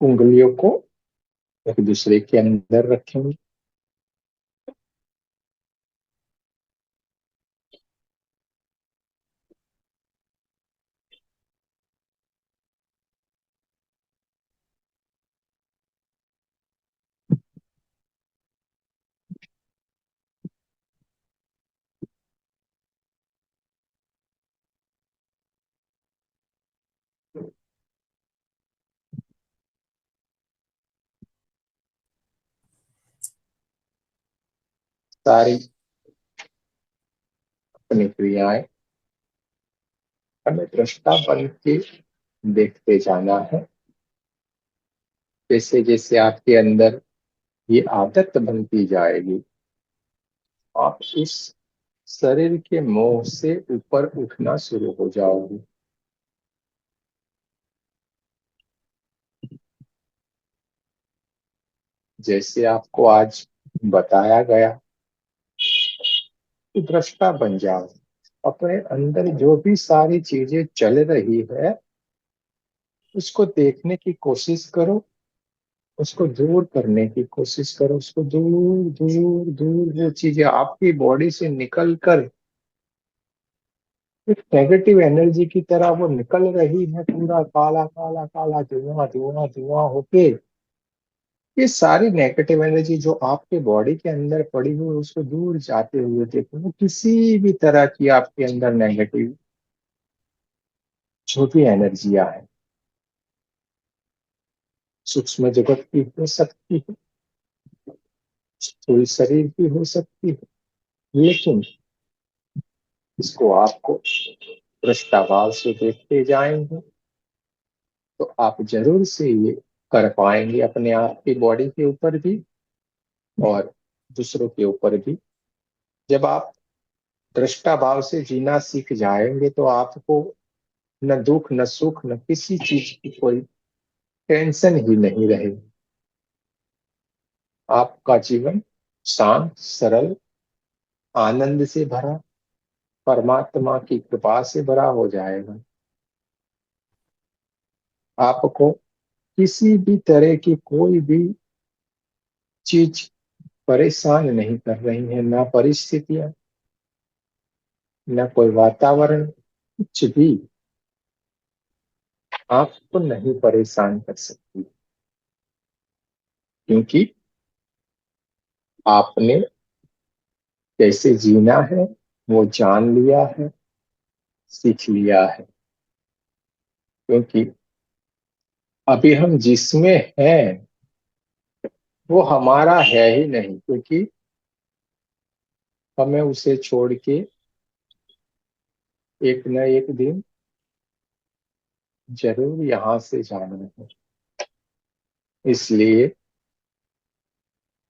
उंगलियों को एक दूसरे के अंदर रखेंगे। सारी अपनी क्रियाएं हमें दृष्टा बन के देखते जाना है। जैसे जैसे आपके अंदर ये आदत बनती जाएगी, आप इस शरीर के मोह से ऊपर उठना शुरू हो जाओगे। जैसे आपको आज बताया गया कि दृष्टा बन जाओ। अपने अंदर जो भी सारी चीजें चल रही है उसको देखने की कोशिश करो, उसको दूर करने की कोशिश करो। उसको दूर दूर दूर वो चीजें आपकी बॉडी से निकल कर एक नेगेटिव एनर्जी की तरह वो निकल रही है, पूरा काला काला काला धुआं धुआं धुआं होके। ये सारी नेगेटिव एनर्जी जो आपके बॉडी के अंदर पड़ी हुई है, उसको दूर जाते हुए देखो। वो किसी भी तरह की आपके अंदर नेगेटिव जो भी एनर्जियां है, सूक्ष्म जगत की हो सकती है, स्थूल शरीर की हो सकती है, लेकिन इसको आपको दृष्टाभाव से देखते जाएंगे तो आप जरूर से ये कर पाएंगे, अपने आप की बॉडी के ऊपर भी और दूसरों के ऊपर भी। जब आप दृष्टा भाव से जीना सीख जाएंगे तो आपको न दुख न सुख न किसी चीज की कोई टेंशन ही नहीं रहेगी। आपका जीवन शांत सरल आनंद से भरा, परमात्मा की कृपा से भरा हो जाएगा। आपको किसी भी तरह की कोई भी चीज परेशान नहीं कर रही है, ना परिस्थितियां, न कोई वातावरण, कुछ भी आपको नहीं परेशान कर सकती, क्योंकि आपने कैसे जीना है वो जान लिया है, सीख लिया है। क्योंकि अभी हम जिसमें हैं वो हमारा है ही नहीं, क्योंकि हमें उसे छोड़ के एक न एक दिन जरूर यहाँ से जाना है। इसलिए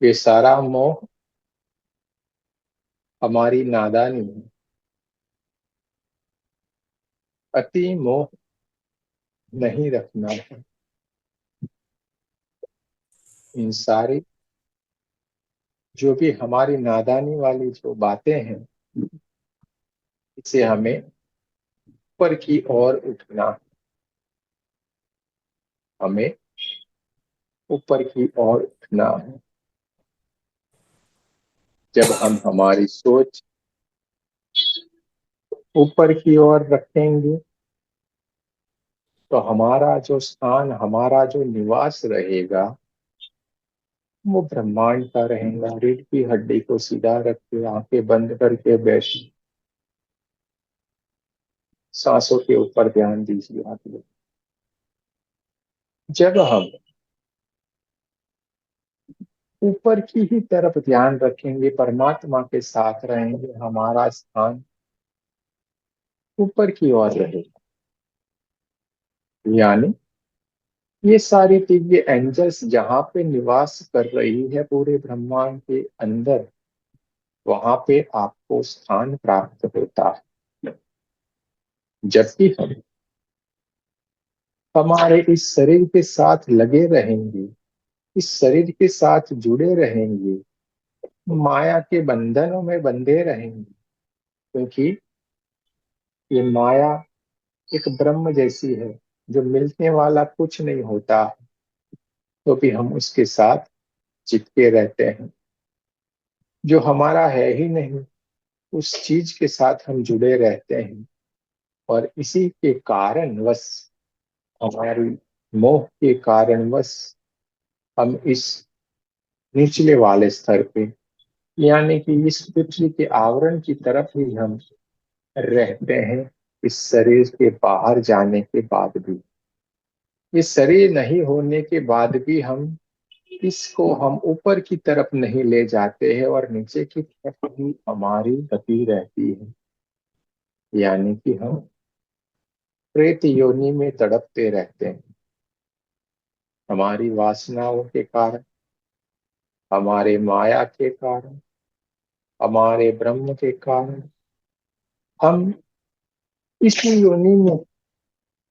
ये सारा मोह हमारी नादानी है। अति मोह नहीं रखना है। इन सारी जो भी हमारी नादानी वाली जो बातें हैं, इसे हमें ऊपर की ओर उठना, हमें ऊपर की ओर उठना है। जब हम हमारी सोच ऊपर की ओर रखेंगे तो हमारा जो स्थान, हमारा जो निवास रहेगा वो ब्रह्मांड का रहेगा। रीढ़ की हड्डी को सीधा रख के आंखें बंद करके बैठ, सांसों के ऊपर ध्यान दीजिए आप लोग। जब हम ऊपर की ही तरफ ध्यान रखेंगे, परमात्मा के साथ रहेंगे, हमारा स्थान ऊपर की ओर रहेगा। यानी ये सारी दिव्य एंजल्स जहाँ पे निवास कर रही है पूरे ब्रह्मांड के अंदर, वहां पे आपको स्थान प्राप्त होता है। जबकि हम हमारे इस शरीर के साथ लगे रहेंगे, इस शरीर के साथ जुड़े रहेंगे, माया के बंधनों में बंधे रहेंगे। क्योंकि ये माया एक ब्रह्म जैसी है, जो मिलने वाला कुछ नहीं होता, तो भी हम उसके साथ चिपके रहते हैं। जो हमारा है ही नहीं, उस चीज के साथ हम जुड़े रहते हैं। और इसी के कारणवश, हमारी मोह के कारणवश, हम इस निचले वाले स्तर पे, यानी कि इस पृथ्वी के आवरण की तरफ ही हम रहते हैं। इस शरीर के बाहर जाने के बाद भी, इस शरीर नहीं होने के बाद भी हम इसको हम ऊपर की तरफ नहीं ले जाते हैं और नीचे की तरफ ही हमारी गति रहती है। यानी कि हम प्रेत योनि में तड़पते रहते हैं। हमारी वासनाओं के कारण, हमारे माया के कारण, हमारे ब्रह्म के कारण हम इसी योनि में,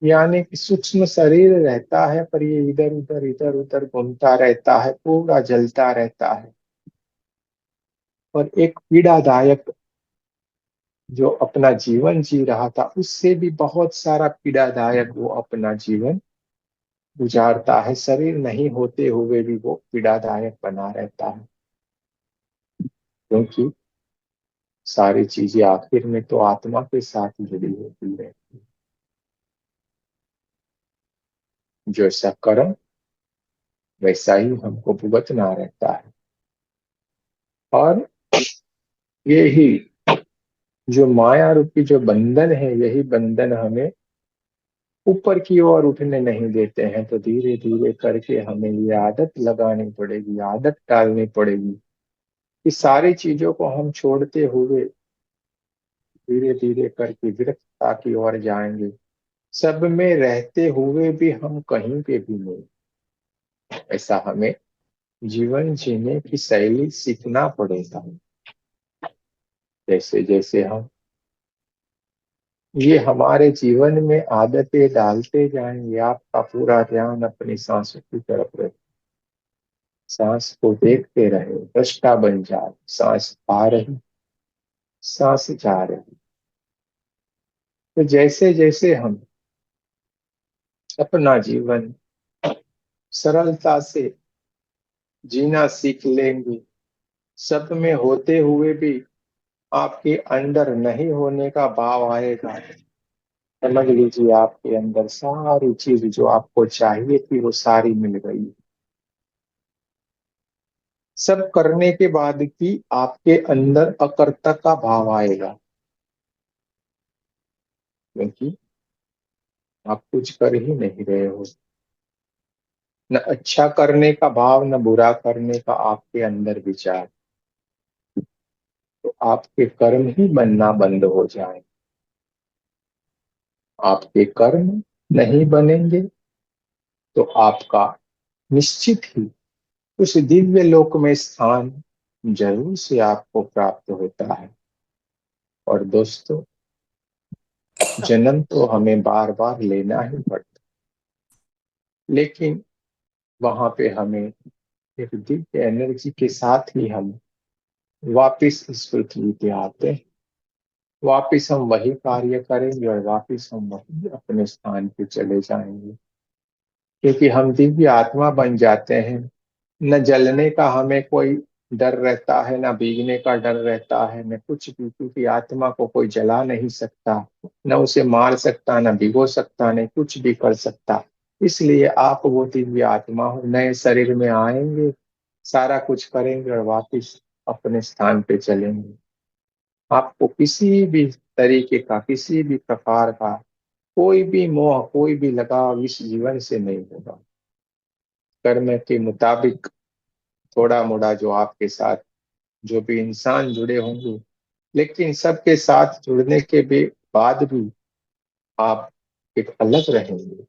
यानी कि सूक्ष्म शरीर रहता है पर ये इधर उधर घूमता रहता है, पूरा जलता रहता है। और एक पीड़ादायक जो अपना जीवन जी रहा था, उससे भी बहुत सारा पीड़ादायक वो अपना जीवन गुजारता है। शरीर नहीं होते हुए भी वो पीड़ादायक बना रहता है, क्योंकि सारी चीजें आखिर में तो आत्मा के साथ जुड़ी होती है। जैसा कर्म वैसा ही हमको भुगतना रहता है। और यही जो माया रूपी जो बंधन है, यही बंधन हमें ऊपर की ओर उठने नहीं देते हैं। तो धीरे धीरे करके हमें ये आदत लगानी पड़ेगी, आदत डालनी पड़ेगी कि सारी चीजों को हम छोड़ते हुए धीरे धीरे करके विरक्तता की ओर जाएंगे। सब में रहते हुए भी हम कहीं पे भी नहीं, ऐसा हमें जीवन जीने की शैली सीखना पड़ेगा। जैसे जैसे हम ये हमारे जीवन में आदतें डालते जाएंगे, आपका पूरा ध्यान अपनी सांसों की तरफ रहे। सांस को देखते रहे, दृष्टा बन जाए। सांस आ रही, सांस जा रही। तो जैसे जैसे हम अपना जीवन सरलता से जीना सीख लेंगे, सब में होते हुए भी आपके अंदर नहीं होने का भाव आएगा, समझ लीजिए आपके अंदर सारी चीज जो आपको चाहिए थी वो सारी मिल गई। सब करने के बाद भी आपके अंदर अकर्ता का भाव आएगा, क्योंकि आप कुछ कर ही नहीं रहे हो। न अच्छा करने का भाव, न बुरा करने का आपके अंदर विचार। तो आपके कर्म ही बनना बंद हो जाए। आपके कर्म नहीं बनेंगे तो आपका निश्चित ही उस दिव्य लोक में स्थान जरूर से आपको प्राप्त होता है। और दोस्तों, जन्म तो हमें बार बार लेना ही पड़ता, लेकिन वहां पे हमें एक दिव्य एनर्जी के साथ ही हम वापिस इस पृथ्वी पे आते हैं। वापिस हम वही कार्य करेंगे और वापिस हम वही अपने स्थान पे चले जाएंगे, क्योंकि हम दिव्य आत्मा बन जाते हैं। न जलने का हमें कोई डर रहता है, न भीगने का डर रहता है, न कुछ भी, क्योंकि आत्मा को कोई जला नहीं सकता, न उसे मार सकता, न भिगो सकता, न कुछ भी कर सकता। इसलिए आप वो दिव्य आत्मा हो, नए शरीर में आएंगे, सारा कुछ करेंगे और वापिस अपने स्थान पे चलेंगे। आपको किसी भी तरीके का, किसी भी प्रकार का कोई भी मोह, कोई भी लगाव इस जीवन से नहीं होगा। कर्म के मुताबिक थोड़ा मोड़ा जो आपके साथ जो भी इंसान जुड़े होंगे, लेकिन सबके साथ जुड़ने के भी बाद भी आप एक अलग रहेंगे।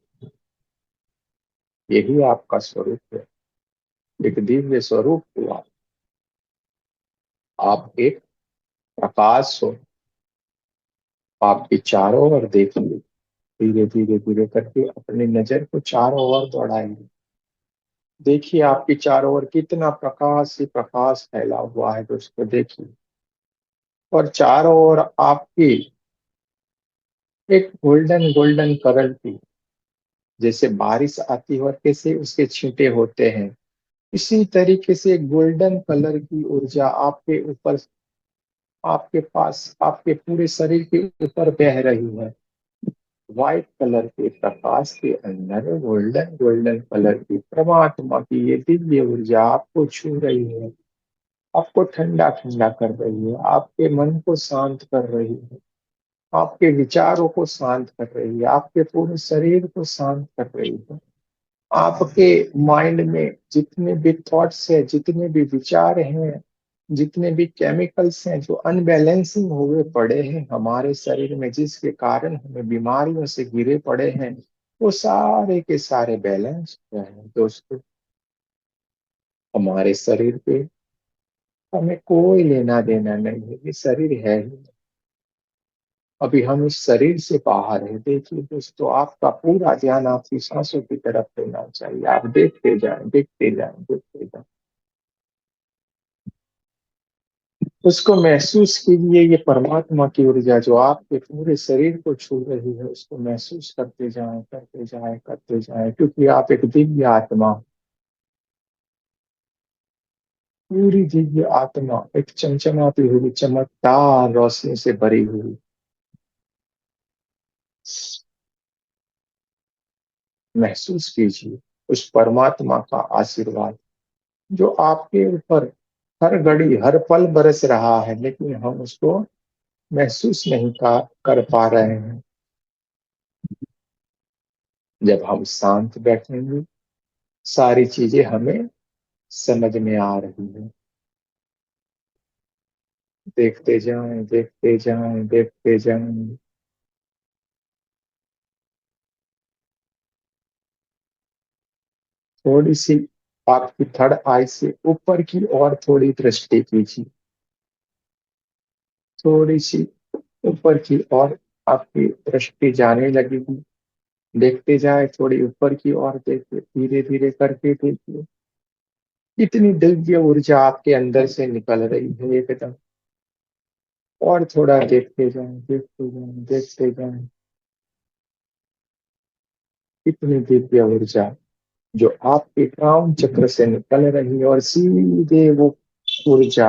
यही आपका स्वरूप है, एक दिव्य स्वरूप हुआ। आप एक प्रकाश हो। आपके चारों ओर देखिए, धीरे धीरे धीरे करके अपनी नजर को चारों ओर दौड़ाएंगे। देखिए आपके चारों ओर कितना प्रकाश ही प्रकाश फैला हुआ है, दोस्तों देखिए। और चारों ओर आपकी एक गोल्डन गोल्डन कलर की जैसे बारिश आती है और कैसे उसके छींटे होते हैं, इसी तरीके से गोल्डन कलर की ऊर्जा आपके ऊपर, आपके पास, आपके पूरे शरीर के ऊपर बह रही है। व्हाइट कलर के प्रकाश के अंदर गोल्डन गोल्डन कलर की परमात्मा की ये दिव्य ऊर्जा आपको छू रही है, आपको ठंडा ठंडा कर रही है, आपके मन को शांत कर रही है, आपके विचारों को शांत कर रही है, आपके पूरे शरीर को शांत कर रही है। आपके माइंड में जितने भी थॉट्स है, जितने भी विचार हैं, जितने भी केमिकल्स हैं जो अनबैलेंसिंग हुए पड़े हैं हमारे शरीर में, जिसके कारण हमें बीमारियों से घिरे पड़े हैं, वो सारे के सारे बैलेंस हो रहे हैं दोस्तों। हमारे शरीर पे हमें कोई लेना देना नहीं है, ये शरीर है ही। अभी हम इस शरीर से बाहर है। देखिए दोस्तों, आपका पूरा ध्यान आपकी सांसों की तरफ देना चाहिए। आप देखते जाएं, देखते जाएं, देखते जाएं। उसको महसूस कीजिए, ये परमात्मा की ऊर्जा जो आपके पूरे शरीर को छू रही है, उसको महसूस करते जाएं, करते जाएं, करते जाएं, क्योंकि आप एक दिव्य आत्मा, पूरी दिव्य आत्मा, एक चमचमाती हुई चमकदार रोशनी से भरी हुई। महसूस कीजिए उस परमात्मा का आशीर्वाद जो आपके ऊपर हर घड़ी हर पल बरस रहा है, लेकिन हम उसको महसूस नहीं कर पा रहे हैं। जब हम शांत बैठेंगे, सारी चीजें हमें समझ में आ रही है। देखते जाएं, देखते जाएं, देखते जाएं। थोड़ी सी आपकी थर्ड आई से ऊपर की ओर थोड़ी दृष्टि कीजिए, थोड़ी सी ऊपर की ओर आपकी दृष्टि जाने लगेगी। देखते जाए, थोड़ी ऊपर की ओर देखिए, धीरे धीरे करके देखिए, इतनी दिव्य ऊर्जा आपके अंदर से निकल रही है एकदम। और थोड़ा देखते जाएं, देखते जाएं, देखते जाएं। इतनी दिव्य ऊर्जा जो आपके क्राउन चक्र से निकल रही है और सीधे वो ऊर्जा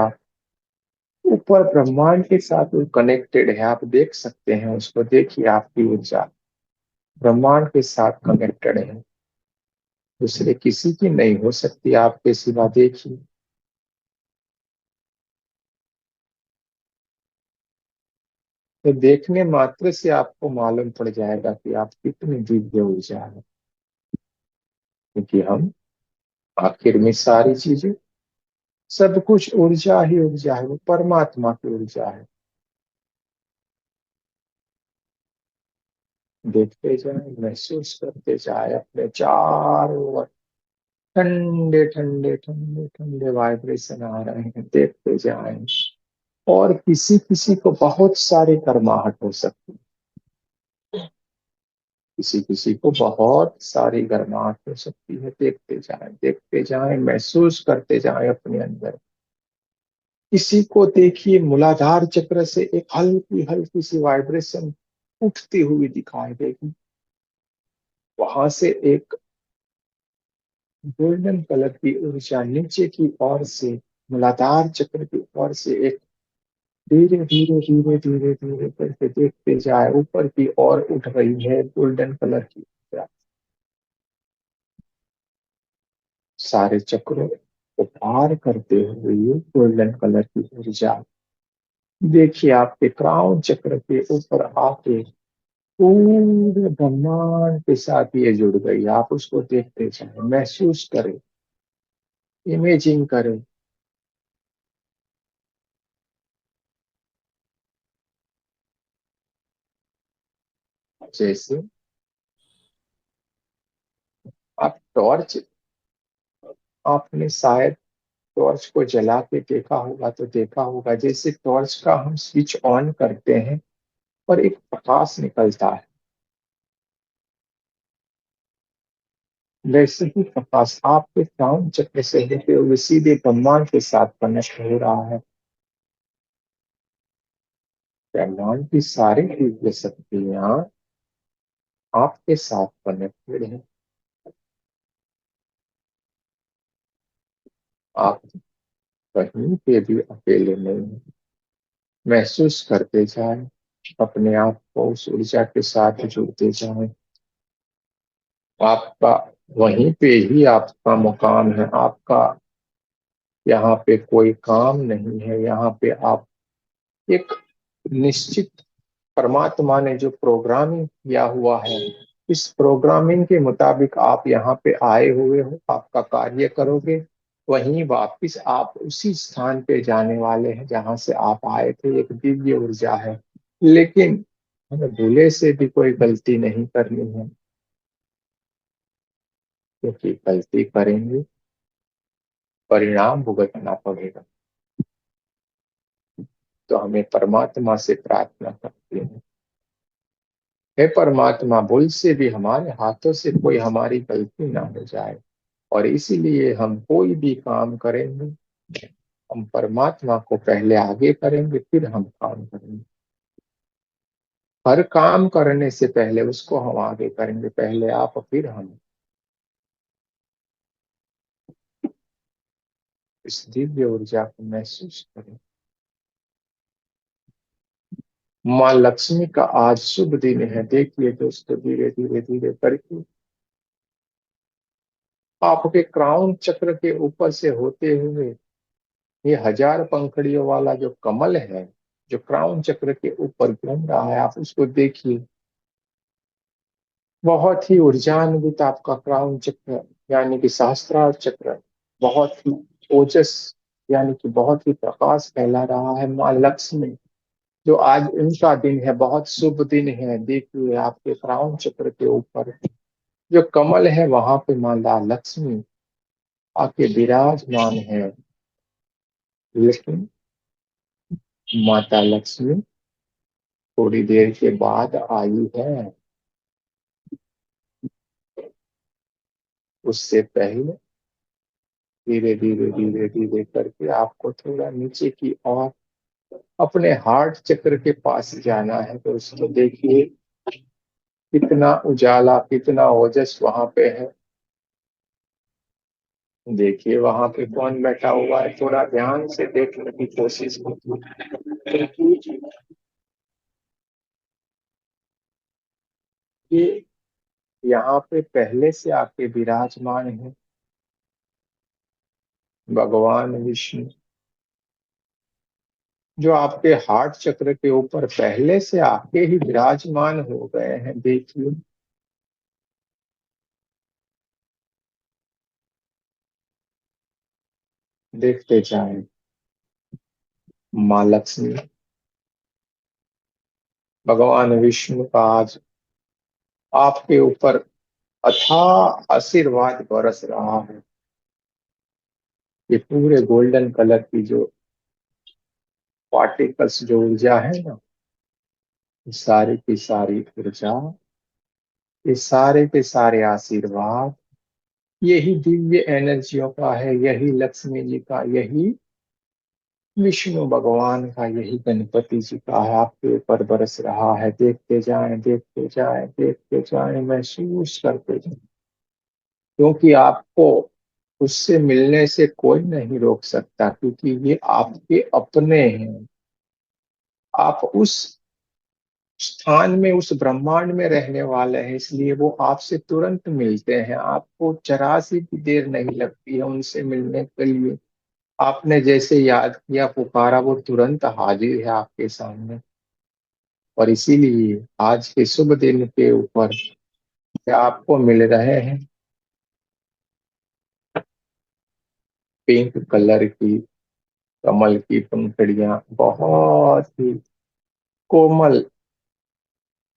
ऊपर ब्रह्मांड के साथ वो कनेक्टेड है। आप देख सकते हैं उसको, देखिए आपकी ऊर्जा ब्रह्मांड के साथ कनेक्टेड है, दूसरे किसी की नहीं हो सकती आपके सिवा। देखिए, तो देखने मात्र से आपको मालूम पड़ जाएगा कि आप कितनी दिव्य ऊर्जा है, क्योंकि हम आखिर में सारी चीजें, सब कुछ ऊर्जा ही ऊर्जा है, वो परमात्मा की ऊर्जा है। देखते जाए, महसूस करते जाए, अपने चारों ओर ठंडे ठंडे ठंडे ठंडे वाइब्रेशन आ रहे हैं, देखते जाएं। और किसी किसी को बहुत सारे गर्माहट हो सकती, किसी किसी को बहुत सारी गर्माहट हो सकती है। देखते जाएं, देखते जाएं, महसूस करते जाएं अपने अंदर। किसी को देखिए मूलाधार चक्र से एक हल्की हल्की सी वाइब्रेशन उठती हुई दिखाई देगी, वहां से एक गोल्डन कलर की ऊर्जा नीचे की ओर से, मूलाधार चक्र की ओर से एक धीरे धीरे धीरे धीरे धीरे करके देखते जाए ऊपर की ओर उठ रही है गोल्डन कलर की ऊर्जा, सारे चक्रों को पार करते हुए ये गोल्डन कलर की ऊर्जा देखिए आपके क्राउन चक्र के ऊपर आके पूरे ब्रह्मांड के साथ ये जुड़ गई। आप उसको देखते जाए, महसूस करें, इमेजिंग करें। जैसे आप टॉर्च, आपने शायद टॉर्च को जला के देखा होगा, तो देखा होगा जैसे टॉर्च का हम स्विच ऑन करते हैं और एक प्रकाश निकलता है, वैसे ही प्रकाश आपके क्राउन चक्र से होते हुए सीधे ब्रह्मांड के साथ कनेक्ट हो रहा है। ब्रह्मांड की सारी दिव्य शक्तियां आपके साथ कनेक्टेड है। आप कहीं पे भी अकेले नहीं हैं। महसूस करते जाएं, अपने आप को उस ऊर्जा के साथ जुड़ते जाएं। आपका वहीं पे ही आपका मुकाम है। आपका यहाँ पे कोई काम नहीं है। यहाँ पे आप एक निश्चित, परमात्मा ने जो प्रोग्रामिंग किया हुआ है, इस प्रोग्रामिंग के मुताबिक आप यहाँ पे आए हुए हो, आपका कार्य करोगे, वहीं वापिस आप उसी स्थान पे जाने वाले हैं जहां से आप आए थे। एक दिव्य ऊर्जा है। लेकिन हमें भूले से भी कोई गलती नहीं करनी है, क्योंकि गलती करेंगे परिणाम भुगतना पड़ेगा। तो हमें परमात्मा से प्रार्थना करते हैं, हे परमात्मा, भूल से भी हमारे हाथों से कोई हमारी गलती ना हो जाए, और इसीलिए हम कोई भी काम करेंगे, हम परमात्मा को पहले आगे करेंगे, फिर हम काम करेंगे। हर काम करने से पहले उसको हम आगे करेंगे, पहले आप फिर हम। इस दिव्य ऊर्जा को महसूस करें। माँ लक्ष्मी का आज शुभ दिन है। देखिए दोस्तों, धीरे धीरे धीरे करके आपके क्राउन चक्र के ऊपर से होते हुए ये हजार पंखड़ियों वाला जो कमल है, जो क्राउन चक्र के ऊपर घूम रहा है, आप उसको देखिए। बहुत ही ऊर्जान्वित आपका क्राउन चक्र, यानी कि सहस्त्रार चक्र, बहुत ही ओजस, यानी कि बहुत ही प्रकाश फैला रहा है। माँ लक्ष्मी, जो आज उनका दिन है, बहुत शुभ दिन है। देखिए आपके क्राउन चक्र के ऊपर जो कमल है, वहां पे माता लक्ष्मी आके विराजमान है। लेकिन माता लक्ष्मी थोड़ी देर के बाद आई है, उससे पहले धीरे धीरे धीरे धीरे करके आपको थोड़ा नीचे की ओर अपने हार्ट चक्र के पास जाना है। तो उसको देखिए कितना उजाला, कितना ओजस वहां पे है। देखिए वहां पे कौन बैठा हुआ है, थोड़ा ध्यान से देखने की कोशिश कीजिए। ये यहाँ पे पहले से आके विराजमान है भगवान विष्णु, जो आपके हार्ट चक्र के ऊपर पहले से आके ही विराजमान हो गए हैं। देखिए देखते जाएं। माँ लक्ष्मी, भगवान विष्णु का आज आपके ऊपर अथाह आशीर्वाद बरस रहा है। ये पूरे गोल्डन कलर की जो पार्टिकल्स, जो ऊर्जा है ना, ये सारी की सारी ऊर्जा, ये सारे के सारे आशीर्वाद, यही दिव्य एनर्जियों का है, यही लक्ष्मी जी का, यही विष्णु भगवान का, यही गणपति जी का है, आपके ऊपर बरस रहा है। देखते जाएं, देखते जाएं, देखते जाएं, महसूस करते जाएं, क्योंकि आपको उससे मिलने से कोई नहीं रोक सकता, क्योंकि ये आपके अपने हैं। आप उस स्थान में, उस ब्रह्मांड में रहने वाले हैं, इसलिए वो आपसे तुरंत मिलते हैं। आपको जरा सी भी देर नहीं लगती है उनसे मिलने के लिए। आपने जैसे याद किया, पुकारा, वो तुरंत हाजिर है आपके सामने। और इसीलिए आज के शुभ दिन के ऊपर आपको मिल रहे हैं पिंक कलर की कमल की पंखड़ियां, बहुत ही कोमल,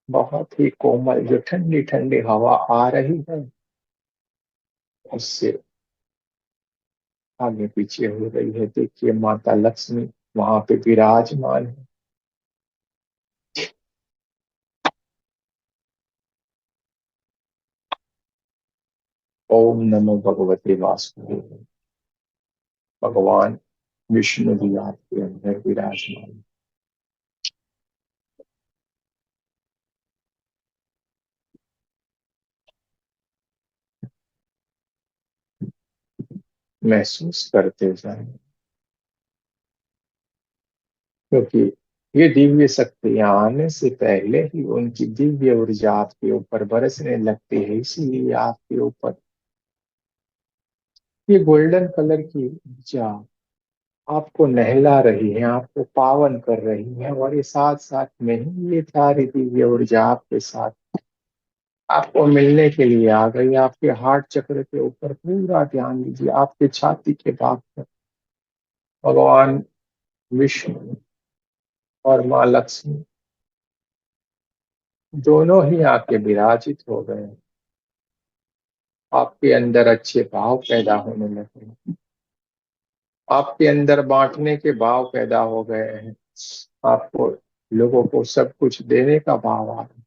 बहुत ही कोमल, जो ठंडी ठंडी हवा आ रही है उससे आगे पीछे हो रही है। देखिए माता लक्ष्मी वहां पे विराजमान है। ओम नमो भगवते वासुदेव। भगवान विष्णु भी आपके अंदर विराजमान है। महसूस करते जाएं, क्योंकि ये दिव्य शक्तियां आने से पहले ही उनकी दिव्य ऊर्जा आपके ऊपर बरसने लगती है। इसीलिए आपके ऊपर ये गोल्डन कलर की ऊर्जा आपको नहला रही है, आपको पावन कर रही है, और ये साथ साथ में ही ये सारी दिव्य ऊर्जा आपके साथ आपको मिलने के लिए आ गई। आपके हार्ट चक्र के ऊपर पूरा ध्यान दीजिए, आपके छाती के भाग पर भगवान विष्णु और माँ लक्ष्मी दोनों ही आके विराजित हो गए हैं। आपके अंदर अच्छे भाव पैदा होने लगे, आपके अंदर बांटने के भाव पैदा हो गए हैं, आपको लोगों को सब कुछ देने का भाव आ रहा है,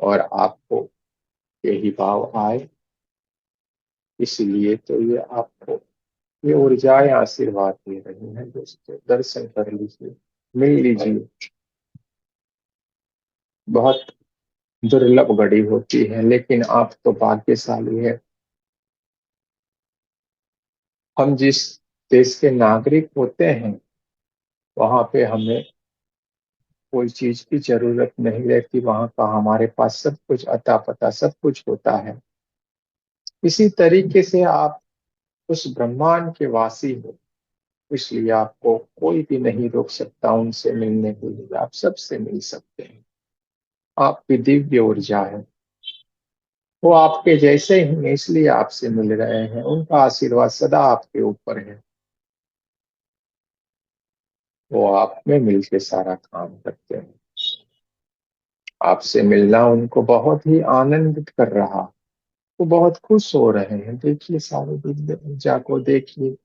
और आपको यही भाव आए, इसलिए तो ये आपको ये ऊर्जाएं आशीर्वाद दे रही हैं। दोस्तों, दर्शन कर लीजिए, मिल लीजिए। बहुत दुर्लभ घड़ी होती है, लेकिन आप तो भाग्यशाली है। हम जिस देश के नागरिक होते हैं, वहां पे हमें कोई चीज की जरूरत नहीं रहती, वहां का हमारे पास सब कुछ अता पता सब कुछ होता है। इसी तरीके से आप उस ब्रह्मांड के वासी हो, इसलिए आपको कोई भी नहीं रोक सकता उनसे मिलने के लिए। आप सबसे मिल सकते हैं। आपकी दिव्य ऊर्जा है, वो आपके जैसे ही हैं, इसलिए आपसे मिल रहे हैं। उनका आशीर्वाद सदा आपके ऊपर है, वो आप में मिलके सारा काम करते हैं। आपसे मिलना उनको बहुत ही आनंदित कर रहा, वो बहुत खुश हो रहे हैं। देखिए, सारे दिव्य ऊर्जा को देखिए।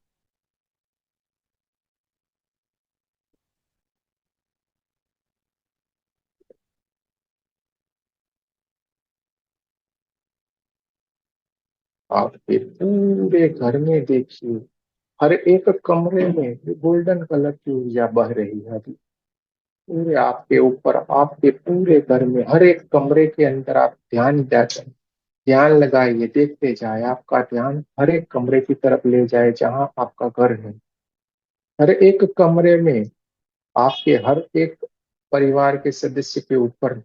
आपके पूरे घर में देखिए, हर एक कमरे में गोल्डन कलर की ऊर्जा बह रही है अभी। पूरे आपके ऊपर, आपके पूरे घर में, हर एक कमरे के अंदर आप ध्यान लगाइए, देखते जाए। आपका ध्यान हर एक कमरे की तरफ ले जाए जहां आपका घर है। हर एक कमरे में आपके हर एक परिवार के सदस्य के ऊपर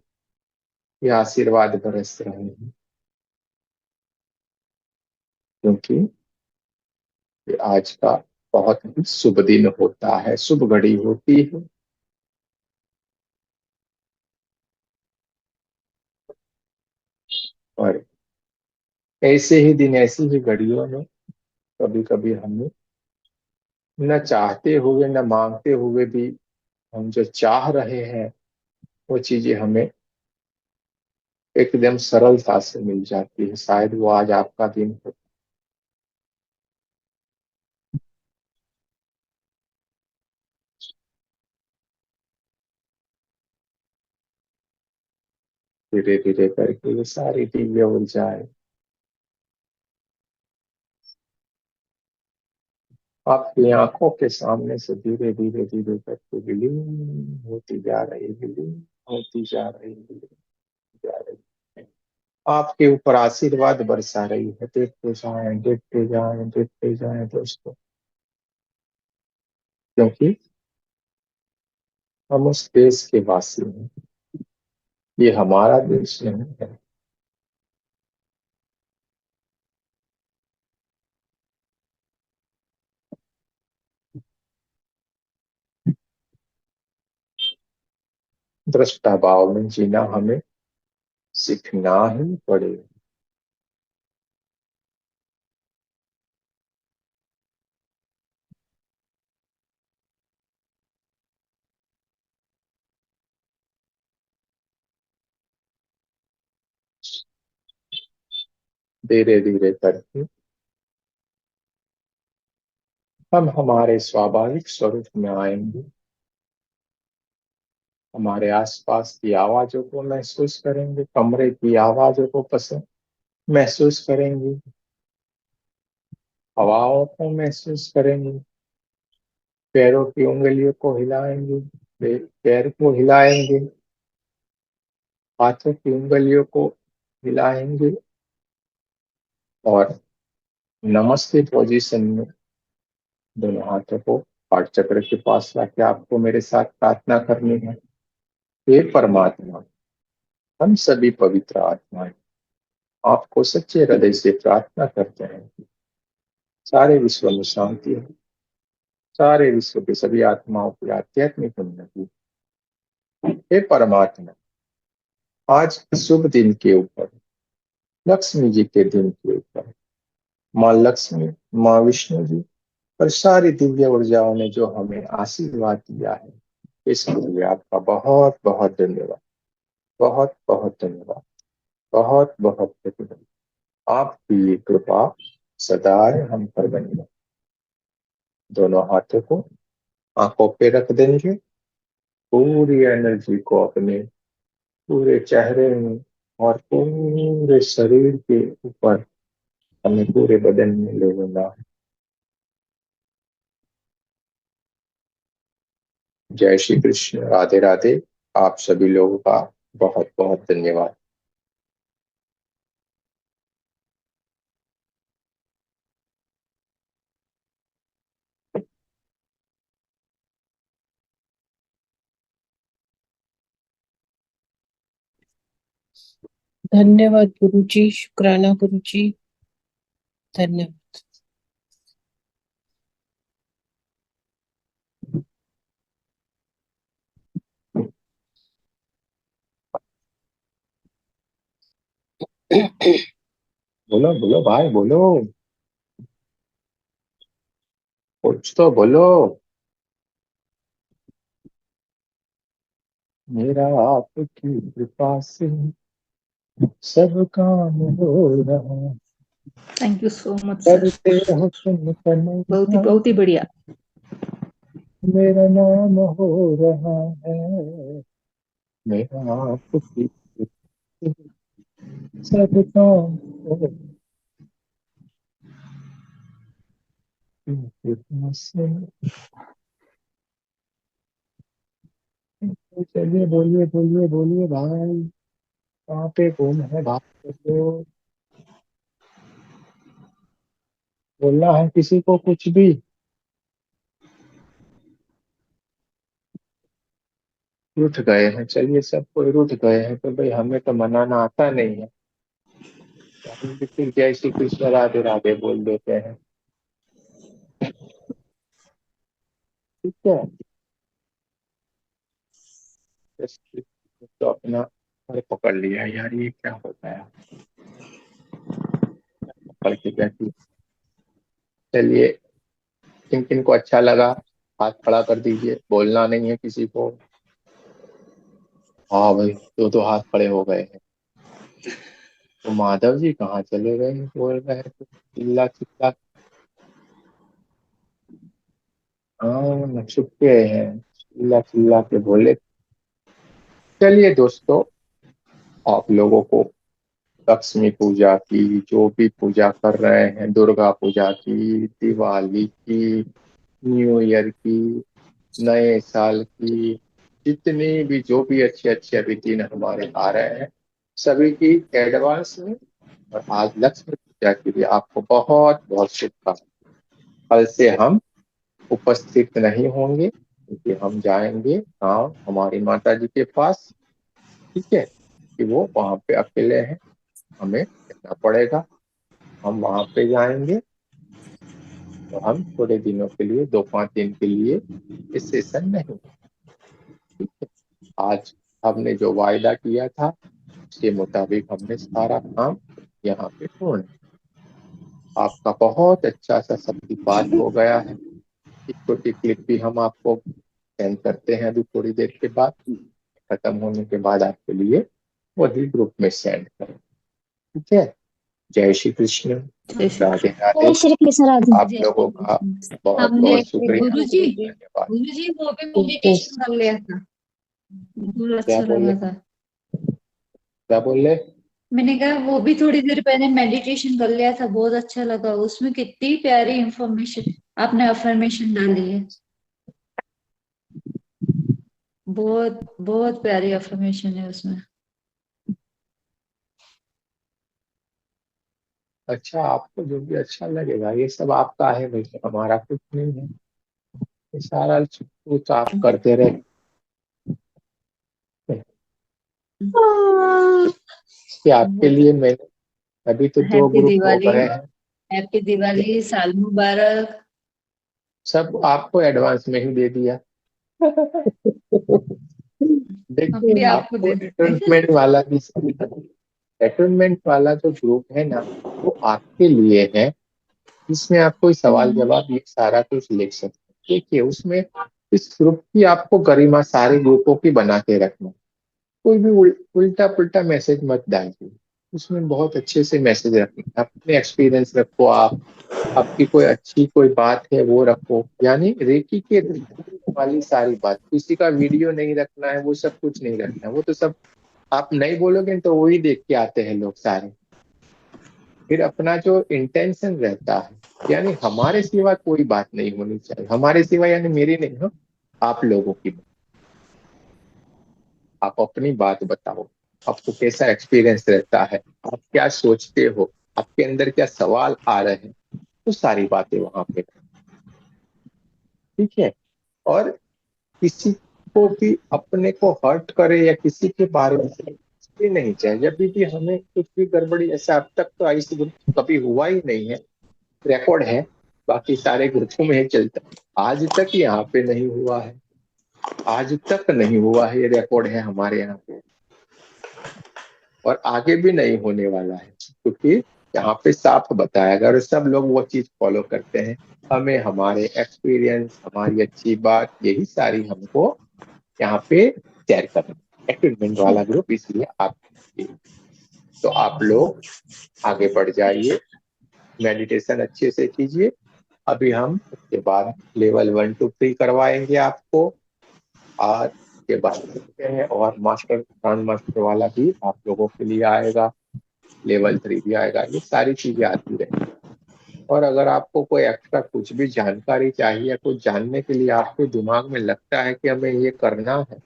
ये आशीर्वाद बरस रहे हैं, क्योंकि ये आज का बहुत ही शुभ दिन होता है, शुभ घड़ी होती है। और ऐसे ही दिन, ऐसी ही घड़ियों में कभी कभी हमें न चाहते हुए न मांगते हुए भी, हम जो चाह रहे हैं वो चीजें हमें एकदम सरलता से मिल जाती है। शायद वो आज आपका दिन हो। धीरे धीरे करके ये सारी दिव्य ऊर्जाएं आपकी आंखों के सामने से धीरे धीरे धीरे करके विलीन होती जा रही, विलीन होती जा रही, विलीन जा रही है। आपके ऊपर आशीर्वाद बरसा रही है। देखते जाएं, देखते जाएं, देखते जाएं दोस्तों, क्योंकि हम उस देश के वासी हैं। ये हमारा देश नहीं है। दृष्टा भाव में जीना हमें सीखना ही पड़ेगा। धीरे धीरे करके हम हमारे स्वाभाविक स्वरूप में आएंगे। हमारे आसपास की आवाजों को महसूस करेंगे, कमरे की आवाजों को पसंद महसूस करेंगे, हवाओं को महसूस करेंगे, पैरों की उंगलियों को हिलाएंगे, पैर को हिलाएंगे, हाथों की उंगलियों को हिलाएंगे, और नमस्ते पोजीशन में दोनों हाथों को हार्ट चक्र के पास रख के आपको मेरे साथ प्रार्थना करनी है। हे परमात्मा, हम सभी पवित्र आत्माएं आपको सच्चे हृदय से प्रार्थना करते हैं, सारे विश्व में शांति हो, सारे विश्व के सभी आत्माओं की आध्यात्मिक उन्नति। हे परमात्मा, आज शुभ दिन के ऊपर, लक्ष्मी जी के दिन के ऊपर, माँ लक्ष्मी, माँ विष्णु जी और सारी दिव्य ऊर्जाओं ने जो हमें आशीर्वाद दिया है, इसके लिए आपका बहुत बहुत धन्यवाद। बहुत बहुत धन्यवाद। बहुत बहुत धन्यवाद। आपकी ये कृपा सदा हम पर बनी रहे। दोनों हाथों को आंखों पे रख देंगे, पूरी एनर्जी को अपने पूरे चेहरे में और पूरे शरीर के ऊपर, हमें पूरे बदन में ले लेना है। जय श्री कृष्ण, राधे राधे। आप सभी लोगों का बहुत बहुत धन्यवाद। धन्यवाद गुरुजी, शुक्राना गुरुजी, धन्यवाद। बोलो बोलो भाई, बोलो, कुछ तो बोलो। मेरा आपकी कृपा से सब काम हो रहा, thank you so much sir, करते हो तुम कन्हैया, बहुत ही बढ़िया। मेरा नाम हो रहा है। मेरा आपकी कृपा से सब काम हो रहा, कृपा से। चलिए बोलिए बोलिए बोलिए भाई, कहाँ पे गुम है भाई? तो बोलना है किसी को कुछ भी? रुठ गए हैं? चलिए, सब कोई रुठ गए हैं तो भाई हमें तो मनाना आता नहीं है, तो हम भी फिर जय श्री कृष्ण राधे राधे बोल देते हैं। ठीक है, तो अपना, अरे पकड़ लिया यार, ये क्या होता है? पकड़ के बैठी। चलिए, किन किन को अच्छा लगा हाथ खड़ा कर दीजिए, बोलना नहीं है किसी को। हाँ भाई, दो दो हाथ खड़े हो गए हैं। तो माधव जी कहाँ चले गए हैं? बोल रहे हैं तो चिल्ला चिल्ला। हाँ, छुप गए हैं, चिल्ला चिल्ला के बोले। चलिए दोस्तों, आप लोगों को लक्ष्मी पूजा की, जो भी पूजा कर रहे हैं, दुर्गा पूजा की, दिवाली की, न्यू ईयर की, नए साल की, जितनी भी जो भी अच्छे अच्छे अभी दिन हमारे आ रहे हैं, सभी की एडवांस में। और आज लक्ष्मी पूजा के लिए आपको बहुत बहुत शुभकामनाएं। कल से हम उपस्थित नहीं होंगे, क्योंकि हम जाएंगे गाँव हमारी माता जी के पास। ठीक है, कि वो वहां पे अकेले हैं, हमें रहना पड़ेगा। हम वहां पे जाएंगे, तो हम थोड़े दिनों के लिए, 2-5 दिन के लिए इस सेशन नहीं। ठीक है, आज हमने जो वायदा किया था, उसके मुताबिक हमने सारा काम यहाँ पे पूर्ण। आपका बहुत अच्छा सा सबकी बात हो गया है। एक छोटी क्लिप भी हम आपको सेंड करते हैं अभी थोड़ी देर के बाद, खत्म होने के बाद आपके लिए वही ग्रुप में सेंड करें। ठीक है, जय श्री कृष्ण, जय श्री राधे कृष्ण। राधे। जय श्री कृष्ण राधे। आप जय लोगों श्री का कृष्ण। बहुत हमने बहुत शुक्रिया, गुरु जी, धन्यवाद। गुरु जी वो भी मेडिटेशन कर लिया था, बिल्कुल क्या अच्छा बोले? लगा था। क्या बोले? मैंने कहा वो भी थोड़ी देर पहले मेडिटेशन कर लिया था, बहुत अच्छा लगा। उसमें कितनी प्यारी इंफॉर्मेशन आपने अफर्मेशन डाली है, बहुत बहुत प्यारी अफर्मेशन है उसमें। अच्छा, आपको जो भी अच्छा लगेगा, ये सब आपका है भाई, हमारा कुछ नहीं है। ये सारा कुछ आप करते रहते हैं। कि आपके बहुत लिए मैंने अभी तो 2 हैप्पी ग्रुप हो दिवाली। गए हैं। हैप्पी दिवाली, साल मुबारक। सब आपको एडवांस में ही दे दिया। हम भी देखिए, आपको आपको दे देते हैं। एटोनमेंट वाला भी, एटोनमेंट वाला जो ग्रुप है ना, वो आपके लिए है। इसमें आप कोई सवाल जवाब ये सारा कुछ लिख सकते हैं। देखिए, उसमें इस ग्रुप की आपको गरिमा सारे ग्रुपों की बना के रखना। कोई भी उल्टा पुल्टा मैसेज मत डालिए। उसमें बहुत अच्छे से मैसेज रखना, अपने एक्सपीरियंस रखो आप। आपकी कोई अच्छी कोई बात है वो रखो, यानी रेकी के वाली सारी बात। किसी का वीडियो नहीं रखना है, वो सब कुछ नहीं रखना है। वो तो सब आप नहीं बोलोगे तो वही देख के आते हैं लोग सारे। फिर अपना जो इंटेंशन रहता है, यानी हमारे सिवा कोई बात नहीं होनी चाहिए। हमारे सिवा यानी मेरी नहीं हो, आप लोगों की। आप अपनी बात बताओ, आपको कैसा एक्सपीरियंस रहता है, आप क्या सोचते हो, आपके अंदर क्या सवाल आ रहे हैं, तो सारी बातें वहां पे। ठीक है। और किसी को भी अपने को हर्ट करे या किसी के बारे में भी नहीं चाहिए। जब भी हमें कुछ भी गड़बड़ी, ऐसा अब तक तो ऐसी कभी हुआ ही नहीं है। रिकॉर्ड है, बाकी सारे ग्रुपों में चलता है। आज तक यहाँ पे नहीं हुआ है, आज तक नहीं हुआ है, ये रिकॉर्ड है हमारे यहाँ पे। और आगे भी नहीं होने वाला है, क्योंकि यहाँ पे साफ बताया गया और सब लोग वो चीज फॉलो करते हैं। हमें हमारे एक्सपीरियंस, हमारी अच्छी बात, यही सारी हमको यहाँ पे शेयर करना। एटूनमेंट वाला ग्रुप इसलिए आप, तो आप लोग आगे बढ़ जाइए, मेडिटेशन अच्छे से कीजिए। अभी हम उसके बाद लेवल 1 to 3 करवाएंगे आपको। और के बाद देखते हैं, और मास्टर, ग्रांड मास्टर वाला भी आप लोगों के लिए आएगा। लेवल 3 भी आएगा। ये सारी चीजें आती रहेंगी। और अगर आपको कोई एक्स्ट्रा कुछ भी जानकारी चाहिए या कुछ जानने के लिए आपके दिमाग में लगता है कि हमें ये करना है,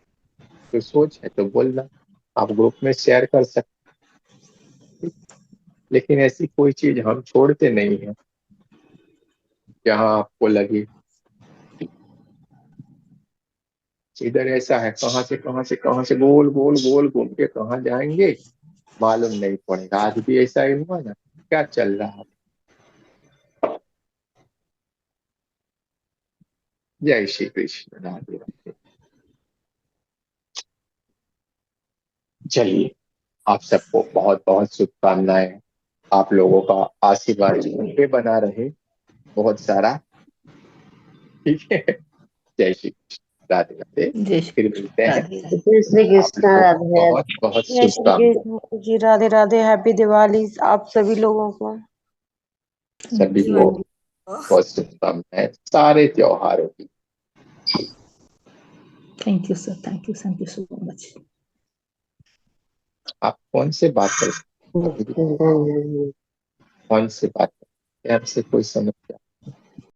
तो सोच है तो बोलना, आप ग्रुप में शेयर कर सकते हैं। लेकिन ऐसी कोई चीज हम छोड़ते नहीं है। जहाँ आपको लगे इधर ऐसा है, कहाँ से गोल गोल गोल घूम के कहाँ जाएंगे मालूम नहीं पड़ेगा। आज भी ऐसा ही हुआ ना, क्या चल रहा है। जय श्री कृष्ण, राधे राधे। चलिए, आप सबको बहुत बहुत शुभकामनाएं। आप लोगों का आशीर्वाद जीवन पे बना रहे बहुत सारा। ठीक है। जय श्री कृष्ण, राधे राधे। जय श्री फिर मिलते हैं। राधे राधे। जय श्री आप कृष्ण, लोगों को राधे राधे। बहुत बहुत जय श्री शुभकामनाएं। कृष्ण जी, राधे राधे। हैप्पी दिवाली आप सभी लोगों को। सभी जी को आंटी। बहुत शुभकामनाएं सारे त्योहारों की। Thank you sir, thank you so much. आप कौन से बात कर सकते हैं? कौन से बात करते हैं? आपसे कोई समस्या